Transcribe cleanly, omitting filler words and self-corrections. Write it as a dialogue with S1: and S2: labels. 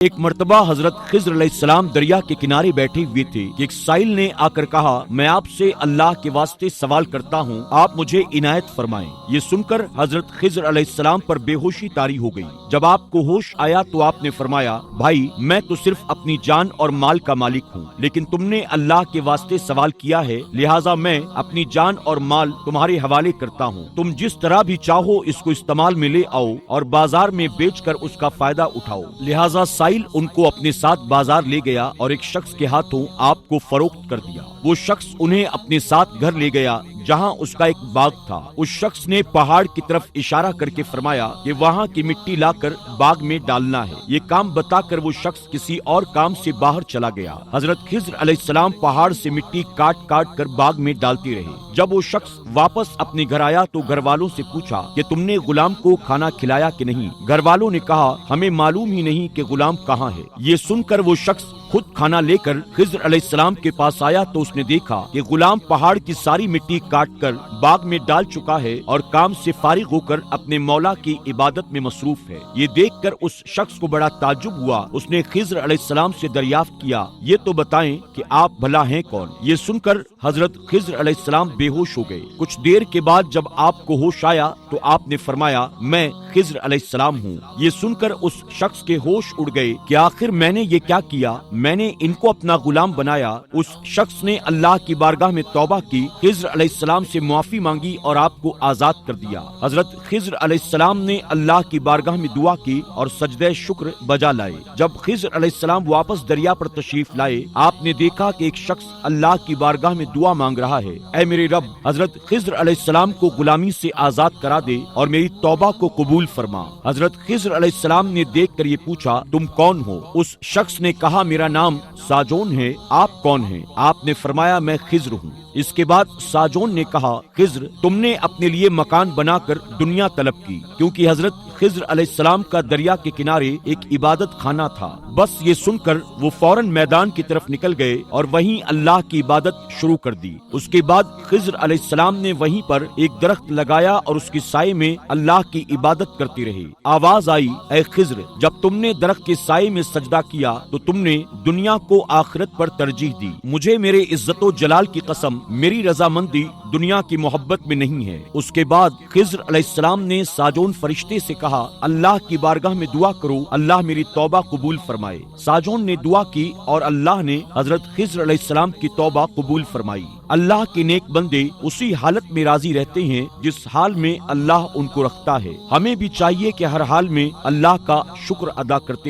S1: ایک مرتبہ حضرت خضر علیہ السلام دریا کے کنارے بیٹھے ہوئے تھے کہ ایک سائل نے آ کر کہا، میں آپ سے اللہ کے واسطے سوال کرتا ہوں، آپ مجھے عنایت فرمائیں۔ یہ سن کر حضرت خضر علیہ السلام پر بے ہوشی طاری ہو گئی۔ جب آپ کو ہوش آیا تو آپ نے فرمایا، بھائی میں تو صرف اپنی جان اور مال کا مالک ہوں، لیکن تم نے اللہ کے واسطے سوال کیا ہے، لہٰذا میں اپنی جان اور مال تمہارے حوالے کرتا ہوں۔ تم جس طرح بھی چاہو اس کو استعمال میں لے آؤ اور بازار میں بیچ کر اس کا فائدہ اٹھاؤ۔ لہٰذا ان کو اپنے ساتھ بازار لے گیا اور ایک شخص کے ہاتھوں آپ کو فروخت کر دیا۔ وہ شخص انہیں اپنے ساتھ گھر لے گیا جہاں اس کا ایک باغ تھا۔ اس شخص نے پہاڑ کی طرف اشارہ کر کے فرمایا کہ وہاں کی مٹی لا کر باغ میں ڈالنا ہے۔ یہ کام بتا کر وہ شخص کسی اور کام سے باہر چلا گیا۔ حضرت خضر علیہ السلام پہاڑ سے مٹی کاٹ کاٹ کر باغ میں ڈالتے رہے۔ جب وہ شخص واپس اپنے گھر آیا تو گھر والوں سے پوچھا کہ تم نے غلام کو کھانا کھلایا کہ نہیں؟ گھر والوں نے کہا، ہمیں معلوم ہی نہیں کہ غلام کہاں ہے۔ یہ سن کر وہ شخص خود کھانا لے کر خضر علیہ السلام کے پاس آیا تو اس نے دیکھا کہ غلام پہاڑ کی ساری مٹی کاٹ کر باغ میں ڈال چکا ہے اور کام سے فارغ ہو کر اپنے مولا کی عبادت میں مصروف ہے۔ یہ دیکھ کر اس شخص کو بڑا تعجب ہوا۔ اس نے خضر علیہ السلام سے دریافت کیا، یہ تو بتائیں کہ آپ بھلا ہیں کون؟ یہ سن کر حضرت خضر علیہ السلام بے ہوش ہو گئے۔ کچھ دیر کے بعد جب آپ کو ہوش آیا تو آپ نے فرمایا، میں خضر علیہ السلام ہوں۔ یہ سن کر اس شخص کے ہوش اڑ گئے کہ آخر میں نے یہ کیا کیا؟ میں نے ان کو اپنا غلام بنایا۔ اس شخص نے اللہ کی بارگاہ میں توبہ کی، خضر علیہ السلام سے معافی مانگی اور آپ کو آزاد کر دیا۔ حضرت خضر علیہ السلام نے اللہ کی بارگاہ میں دعا کی اور سجدہ شکر بجا لائے۔ جب خضر علیہ السلام واپس دریا پر تشریف لائے، آپ نے دیکھا کہ ایک شخص اللہ کی بارگاہ میں دعا مانگ رہا ہے، اے میرے رب، حضرت خضر علیہ السلام کو غلامی سے آزاد کرا دے اور میری توبہ کو قبول فرما۔ حضرت خضر علیہ السلام نے دیکھ کر یہ پوچھا، تم کون ہو؟ اس شخص نے کہا، میرا نام ساجون ہے، آپ کون ہیں؟ آپ نے فرمایا، میں خضر ہوں۔ اس کے بعد ساجون نے کہا، خضر، تم نے اپنے لیے مکان بنا کر دنیا طلب کی، کیونکہ حضرت خضر علیہ السلام کا دریا کے کنارے ایک عبادت خانہ تھا۔ بس یہ سن کر وہ فوراً میدان کی طرف نکل گئے اور وہیں اللہ کی عبادت شروع کر دی۔ اس کے بعد خضر علیہ السلام نے وہیں پر ایک درخت لگایا اور اس کے سائے میں اللہ کی عبادت کرتے رہے۔ آواز آئی، اے خضر، جب تم نے درخت کے سائے میں سجدہ کیا تو تم نے دنیا کو آخرت پر ترجیح دی۔ مجھے میرے عزت و جلال کی قسم، میری رضامندی دنیا کی محبت میں نہیں ہے۔ اس کے بعد خضر علیہ السلام نے ساجون فرشتے سے کہا، اللہ کی بارگاہ میں دعا کرو، اللہ میری توبہ قبول فرمائے۔ ساجون نے دعا کی اور اللہ نے حضرت خضر علیہ السلام کی توبہ قبول فرمائی۔ اللہ کے نیک بندے اسی حالت میں راضی رہتے ہیں جس حال میں اللہ ان کو رکھتا ہے۔ ہمیں بھی چاہیے کہ ہر حال میں اللہ کا شکر ادا کرتے